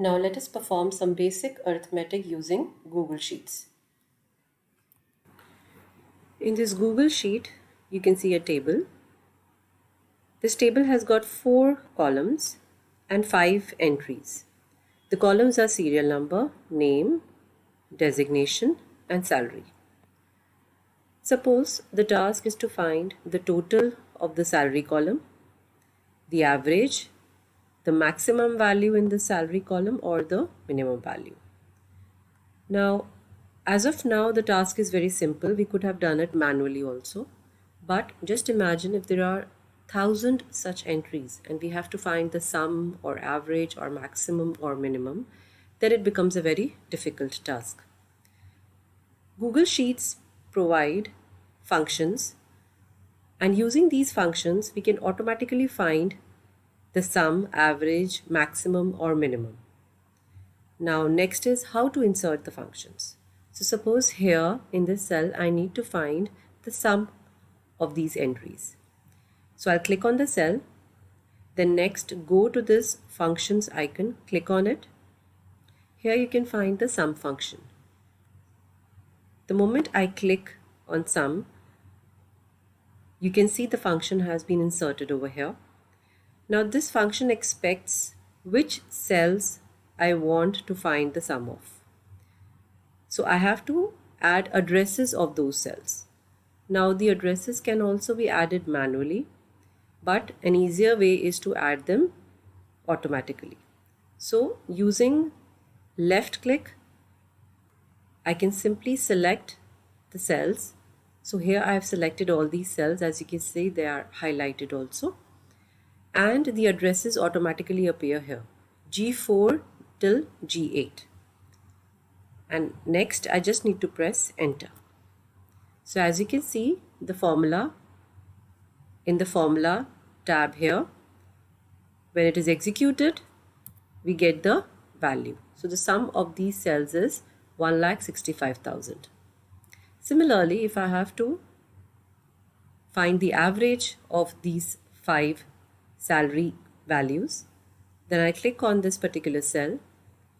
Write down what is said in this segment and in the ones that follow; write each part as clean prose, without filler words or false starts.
Now let us perform some basic arithmetic using Google Sheets. In this Google Sheet, you can see a table. This table has got 4 columns and 5 entries. The columns are serial number, name, designation, and salary. Suppose the task is to find the total of the salary column, the average, the maximum value in the salary column, or the minimum value. Now, as of now, the task is very simple. We could have done it manually also. But just imagine if there are 1,000 such entries and we have to find the sum or average or maximum or minimum, then it becomes a very difficult task. Google Sheets provide functions, and using these functions, we can automatically find the sum, average, maximum, or minimum. Now, next is how to insert the functions. So suppose here in this cell, I need to find the sum of these entries. So I'll click on the cell. Then next, go to this functions icon, click on it. Here you can find the sum function. The moment I click on sum, you can see the function has been inserted over here. Now this function expects which cells I want to find the sum of. So I have to add addresses of those cells. Now the addresses can also be added manually, but an easier way is to add them automatically. So using left click, I can simply select the cells. So here I have selected all these cells. As you can see, they are highlighted also. And the addresses automatically appear here, G4 till G8. And next I just need to press enter. So as you can see, the formula in the formula tab here, when it is executed, we get the value. So the sum of these cells is 1,65,000. Similarly, if I have to find the average of these 5 salary values, then I click on this particular cell.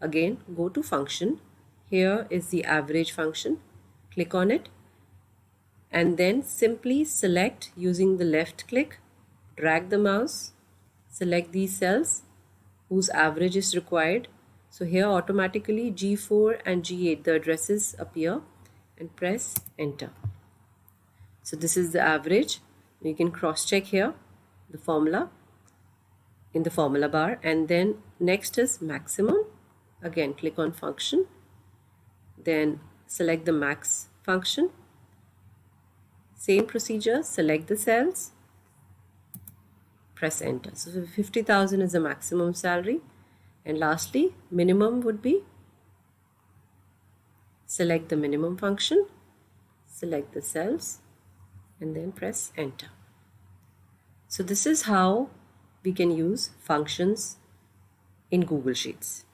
Again, go to function. Here is the average function. Click on it and then simply select using the left click, drag the mouse, select these cells whose average is required. So here automatically G4 and G8, the addresses appear, and press enter. So this is the average. You can cross check here the formula in the formula bar, and then next is maximum. Again, click on function, then select the max function. Same procedure, select the cells, press enter. So 50,000 is the maximum salary. And lastly, minimum would be, select the minimum function, select the cells, and then press enter. So this is how we can use functions in Google Sheets.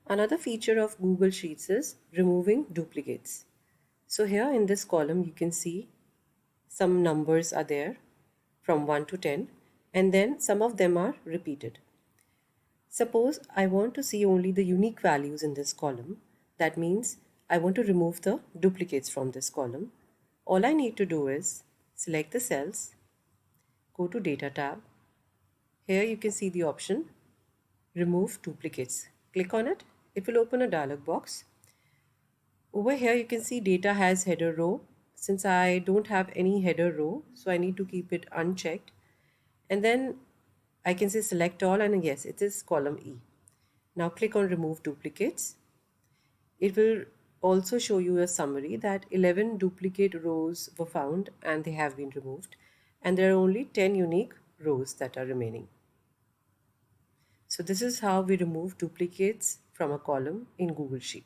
Another feature of Google Sheets is removing duplicates. So here in this column, you can see some numbers are there from 1 to 10, and then some of them are repeated. Suppose I want to see only the unique values in this column. That means I want to remove the duplicates from this column. All I need to do is select the cells, go to Data tab. Here you can see the option Remove Duplicates. Click on it. It will open a dialog box. Over here you can see data has header row. Since I don't have any header row, so I need to keep it unchecked. And then I can say select all, and yes, it is column E. Now click on Remove Duplicates. It will also show you a summary that 11 duplicate rows were found and they have been removed, and there are only 10 unique rows that are remaining. So this is how we remove duplicates from a column in Google Sheet.